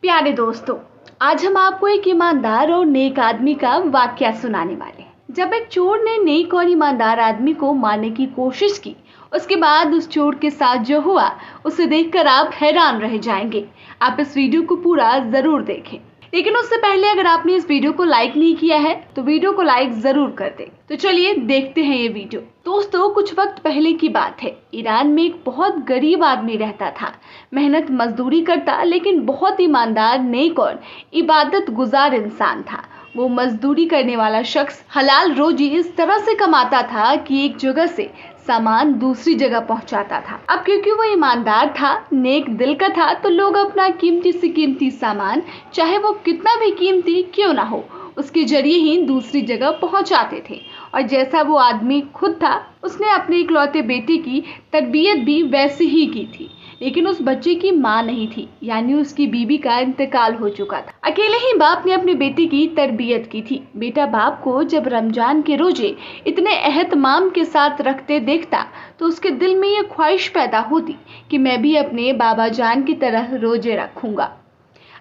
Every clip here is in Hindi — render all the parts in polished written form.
प्यारे दोस्तों, आज हम आपको एक ईमानदार और नेक आदमी का वाकया सुनाने वाले हैं। जब एक चोर ने नेक और ईमानदार आदमी को मारने की कोशिश की, उसके बाद उस चोर के साथ जो हुआ उसे देखकर आप हैरान रह जाएंगे। आप इस वीडियो को पूरा जरूर देखें, लेकिन उससे पहले अगर आपने इस वीडियो को लाइक नहीं किया है तो वीडियो को लाइक जरूर कर दें। तो चलिए देखते हैं ये वीडियो। दोस्तों, कुछ वक्त पहले की बात है। ईरान में एक बहुत गरीब आदमी रहता था। मेहनत मजदूरी करता, लेकिन बहुत ईमानदार, नेक और इबादत गुजार इंसान था। वो मजदूरी करने वाला शख्स हलाल रोजी इस तरह से कमाता था कि एक जगह से सामान दूसरी जगह पहुंचाता था। अब क्योंकि वो ईमानदार था, नेक दिल का था, तो लोग अपना कीमती से कीमती सामान, चाहे वो कितना भी कीमती क्यों ना हो, उसके जरिए ही दूसरी जगह पहुंचाते थे। और जैसा वो आदमी खुद था, उसने अपने इकलौते बेटे की तरबियत भी वैसे ही की थी। लेकिन उस बच्चे की माँ नहीं थी, यानी उसकी बीबी का इंतकाल हो चुका था। अकेले ही बाप ने अपने बेटे की तरबियत की थी। बेटा बाप को जब रमजान के रोजे इतने एहतमाम के साथ रखते देखता तो उसके दिल में ये ख्वाहिश पैदा होती कि मैं भी अपने बाबा जान की तरह रोजे रखूंगा।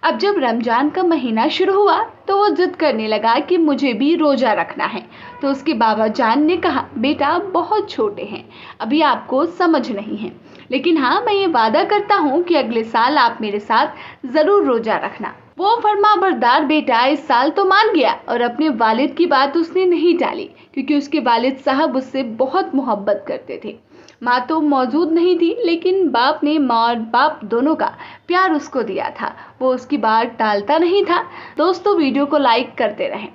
अब जब रमजान का महीना शुरू हुआ तो वो जिद करने लगा कि मुझे भी रोजा रखना है। तो उसके बाबा जान ने कहा, बेटा बहुत छोटे हैं, अभी आपको समझ नहीं है, लेकिन हाँ, मैं ये वादा करता हूँ कि अगले साल आप मेरे साथ जरूर रोजा रखना। वो फरमाबरदार बेटा इस साल तो मान गया और अपने वालिद की बात उसने नहीं टाली, क्योंकि उसके वालिद साहब उससे बहुत मोहब्बत करते थे। माँ तो मौजूद नहीं थी, लेकिन बाप ने माँ और बाप दोनों का प्यार उसको दिया था। वो उसकी बात टालता नहीं था। दोस्तों, वीडियो को लाइक करते रहें।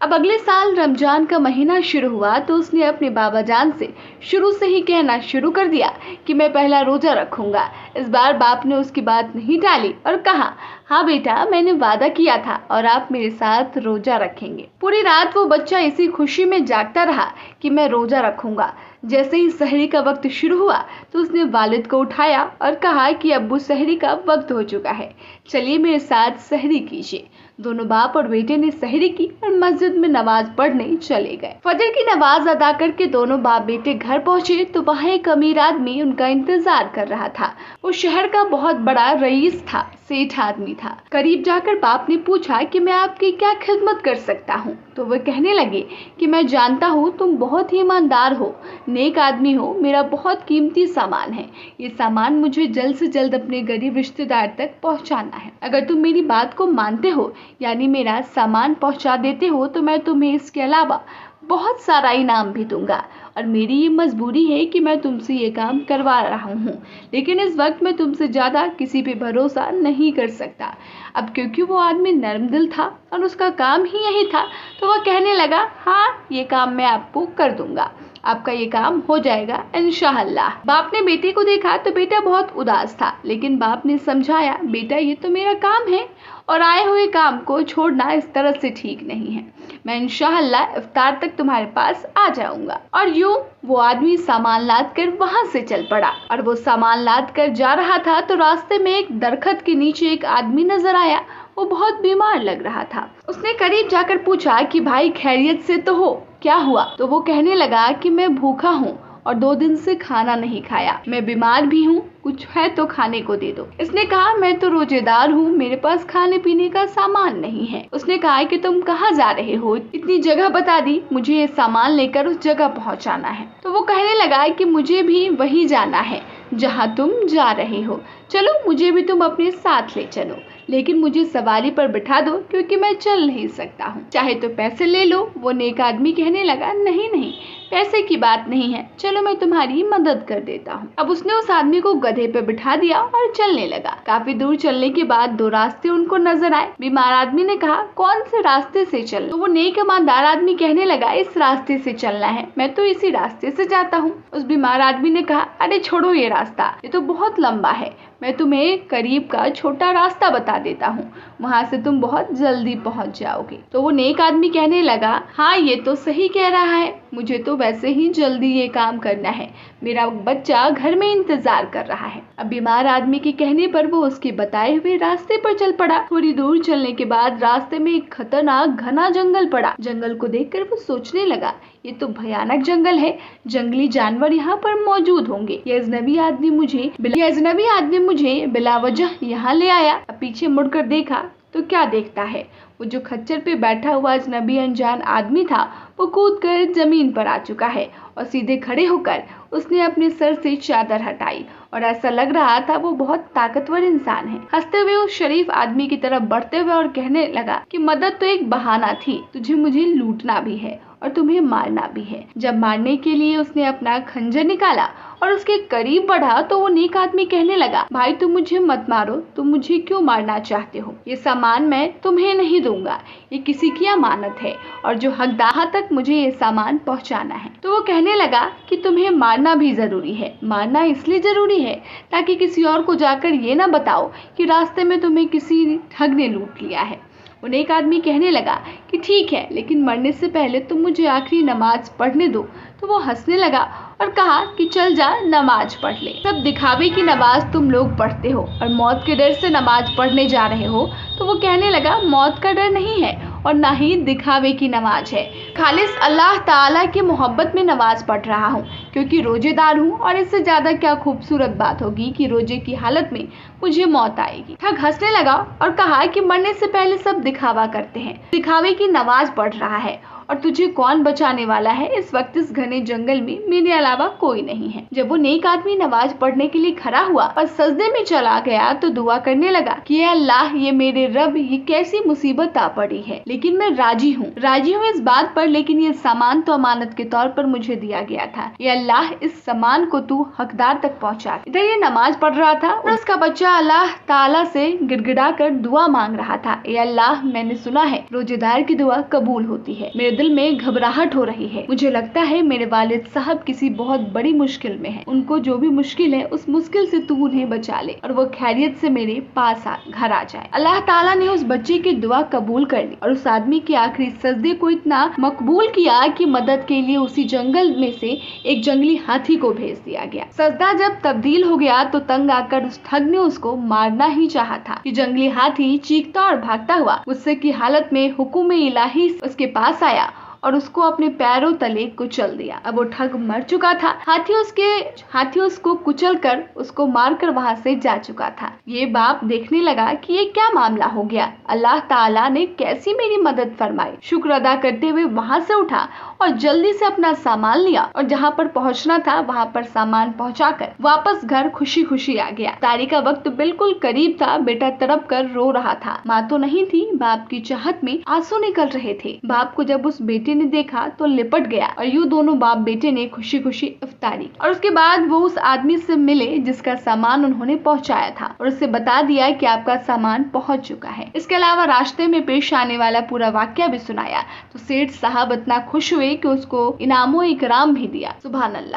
अब अगले साल रमजान का महीना शुरू हुआ तो उसने अपने बाबा जान से शुरू से ही कहना शुरू कर दिया कि मैं पहला रोजा रखूंगा। इस बार बाप ने उसकी बात नहीं टाली और कहा, हाँ बेटा, मैंने वादा किया था और आप मेरे साथ रोजा रखेंगे। पूरी रात वो बच्चा इसी खुशी में जागता रहा कि मैं रोजा रखूंगा। जैसे ही सहरी का वक्त शुरू हुआ तो उसने वालिद को उठाया और कहा कि अब्बू, सहरी का वक्त हो चुका है, चलिए मेरे साथ सहरी कीजिए। दोनों बाप और बेटे ने सहरी की और मस्जिद में नमाज पढ़ने चले गए। फजर की नमाज अदा करके दोनों बाप बेटे घर पहुंचे तो वहाँ एक अमीर आदमी उनका इंतजार कर रहा था। वो शहर का बहुत बड़ा रईस था, सेठ आदमी था। करीब जाकर बाप ने पूछा कि मैं आपकी क्या खिदमत कर सकता हूँ। तो वह कहने लगे कि मैं जानता हूँ तुम बहुत ही ईमानदार हो, नेक आदमी हो, मेरा बहुत कीमती सामान है, ये सामान मुझे जल्द से जल्द अपने गरीब रिश्तेदार तक पहुँचाना है। अगर तुम मेरी बात को मानते हो, यानी मेरा सामान पहुँचा देते हो, तो मैं तुम्हें इसके अलावा बहुत सारा इनाम भी दूंगा। और मेरी ये मजबूरी है कि मैं तुमसे ये काम करवा रहा हूँ, लेकिन इस वक्त मैं तुमसे ज़्यादा किसी पे भरोसा नहीं कर सकता। अब क्योंकि वो आदमी नरम दिल था और उसका काम ही यही था, तो वह कहने लगा, हाँ, ये काम मैं आपको कर दूंगा, आपका ये काम हो जाएगा इंशाअल्लाह। बाप ने बेटे को देखा तो बेटा बहुत उदास था, लेकिन बाप ने समझाया, बेटा ये तो मेरा काम है और आए हुए काम को छोड़ना इस तरह से ठीक नहीं है। मैं इंशाअल्लाह इफ्तार तक तुम्हारे पास आ जाऊंगा। और यूं वो आदमी सामान लाद कर वहाँ से चल पड़ा। और वो सामान लाद कर जा रहा था तो रास्ते में एक दरख्त के नीचे एक आदमी नजर आया। वो बहुत बीमार लग रहा था। उसने करीब जाकर पूछा कि भाई, खैरियत से तो हो, क्या हुआ? तो वो कहने लगा कि मैं भूखा हूँ और 2 दिन से खाना नहीं खाया, मैं बीमार भी हूँ, कुछ है तो खाने को दे दो। इसने कहा, मैं तो रोजेदार हूँ, मेरे पास खाने पीने का सामान नहीं है। उसने कहा कि तुम कहाँ जा रहे हो? इतनी जगह बता दी, मुझे ये सामान लेकर उस जगह पहुँचाना है। तो वो कहने लगा कि मुझे भी वही जाना है जहाँ तुम जा रहे हो, चलो मुझे भी तुम अपने साथ ले चलो, लेकिन मुझे सवारी पर बिठा दो क्योंकि मैं चल नहीं सकता हूँ, चाहे तो पैसे ले लो। वो नेक आदमी कहने लगा, नहीं नहीं, पैसे की बात नहीं है, चलो मैं तुम्हारी मदद कर देता हूँ। अब उसने उस आदमी को गधे पे बिठा दिया और चलने लगा। काफी दूर चलने के बाद 2 रास्ते उनको नजर आए। बीमार आदमी ने कहा, कौन से रास्ते से चल? तो वो नेक ईमानदार आदमी कहने लगा, इस रास्ते से चलना है, मैं तो इसी रास्ते से जाता हूँ। उस बीमार आदमी ने कहा, अरे छोड़ो ये रास्ता, ये तो बहुत लंबा है, मैं तुम्हें करीब का छोटा रास्ता बता देता हूँ, वहाँ से तुम बहुत जल्दी पहुँच जाओगे। तो वो नेक आदमी कहने लगा, हाँ ये तो सही कह रहा है, मुझे तो वैसे ही जल्दी ये काम करना है, मेरा बच्चा घर में इंतजार कर रहा है। अब बीमार आदमी के कहने पर वो उसके बताए हुए रास्ते पर चल पड़ा। थोड़ी दूर चलने के बाद रास्ते में एक खतरनाक घना जंगल पड़ा। जंगल को देखकर वो सोचने लगा, ये तो भयानक जंगल है, जंगली जानवर यहाँ पर मौजूद होंगे। ये अजनबी आदमी मुझे बिला वजह यहाँ ले आया। अब पीछे मुड़कर देखा तो क्या देखता है, वो जो खच्चर पे बैठा हुआ अजनबी अनजान आदमी था वो कूदकर जमीन पर आ चुका है और सीधे खड़े होकर उसने अपने सर से चादर हटाई और ऐसा लग रहा था वो बहुत ताकतवर इंसान है। हंसते हुए उस शरीफ आदमी की तरफ बढ़ते हुए और कहने लगा कि मदद तो एक बहाना थी, तुझे मुझे लूटना भी है और तुम्हें मारना भी है। जब मारने के लिए उसने अपना खंजर निकाला और उसके करीब बढ़ा तो वो नेक आदमी कहने लगा, भाई तुम मुझे मत मारो, तुम मुझे क्यों मारना चाहते हो? ये सामान मैं तुम्हें नहीं दूंगा, ये किसी की अमानत है और जो हकदार तक मुझे ये सामान पहुंचाना है। तो वो कहने लगा कि तुम्हें मारना भी जरूरी है। मारना इसलिए जरूरी है ताकि किसी और को जाकर ये ना बताओ कि रास्ते में तुम्हें किसी ठग ने लूट लिया है। उन्हें एक आदमी कहने लगा कि ठीक है, लेकिन मरने से पहले तुम मुझे आखिरी नमाज पढ़ने दो। तो वो हंसने लगा और कहा कि चल जा, नमाज पढ़ ले। सब दिखावे की नमाज तुम लोग पढ़ते हो और मौत के डर से नमाज पढ़ने जा रहे हो। तो वो कहने लगा, मौत का डर नहीं है और ना ही दिखावे की नमाज है, खालिस अल्लाह ताला की मोहब्बत में नमाज पढ़ रहा हूँ क्योंकि रोजेदार हूँ। और इससे ज्यादा क्या खूबसूरत बात होगी कि रोजे की हालत में मुझे मौत आएगी। ठग हंसने लगा और कहा कि मरने से पहले सब दिखावा करते हैं, दिखावे की नमाज पढ़ रहा है और तुझे कौन बचाने वाला है? इस वक्त इस घने जंगल में मेरे अलावा कोई नहीं है। जब वो नेक आदमी नमाज पढ़ने के लिए खड़ा हुआ और सजदे में चला गया तो दुआ करने लगा कि ये अल्लाह, ये मेरे रब, ये कैसी मुसीबत आ पड़ी है, लेकिन मैं राजी हूँ इस बात पर, लेकिन ये सामान तो अमानत के तौर पर मुझे दिया गया था। ये अल्लाह, इस सामान को तू हकदार तक पहुँचा। इधर ये नमाज पढ़ रहा था और उसका बच्चा अल्लाह ताला से गिड़गिड़ा कर दुआ मांग रहा था, ये अल्लाह, मैंने सुना है रोजेदार की दुआ कबूल होती है। मेरे दिल में घबराहट हो रही है, मुझे लगता है मेरे वालिद साहब किसी बहुत बड़ी मुश्किल में हैं। उनको जो भी मुश्किल है उस मुश्किल से तू उन्हें बचा ले और वो खैरियत से मेरे पास घर आ जाए। अल्लाह ताला ने उस बच्चे की दुआ कबूल कर ली और उस आदमी के आखिरी सजदे को इतना मकबूल किया कि मदद के लिए उसी जंगल में से एक जंगली हाथी को भेज दिया गया। सजदा जब तब्दील हो गया तो तंग आकर उस ठग ने उसको मारना ही चाहा था कि जंगली हाथी चीखता और भागता हुआ गुस्से की हालत में हुक्म इलाही उसके पास आया और उसको अपने पैरों तले कुचल दिया। अब वो ठग मर चुका था। हाथी उसको कुचल कर उसको मारकर वहां से जा चुका था। ये बाप देखने लगा कि ये क्या मामला हो गया, अल्लाह ताला ने कैसी मेरी मदद फरमाई। शुक्र अदा करते हुए वहां से उठा और जल्दी से अपना सामान लिया और जहाँ पर पहुँचना था वहाँ पर सामान पहुँचाकर वापस घर खुशी खुशी आ गया। तारी का वक्त बिल्कुल करीब था। बेटा तड़प कर रो रहा था। माँ तो नहीं थी, बाप की चाहत में आंसू निकल रहे थे। बाप को जब उस बेटे ने देखा तो लिपट गया और यूं दोनों बाप बेटे ने खुशी खुशी इफ्तारी। और उसके बाद वो उस आदमी से मिले जिसका सामान उन्होंने पहुंचाया था और उससे बता दिया कि आपका सामान पहुंच चुका है। इसके अलावा रास्ते में पेश आने वाला पूरा वाकया भी सुनाया। तो सेठ साहब इतना खुश हुए कि उसको इनामो इकराम भी दिया। सुभान अल्लाह।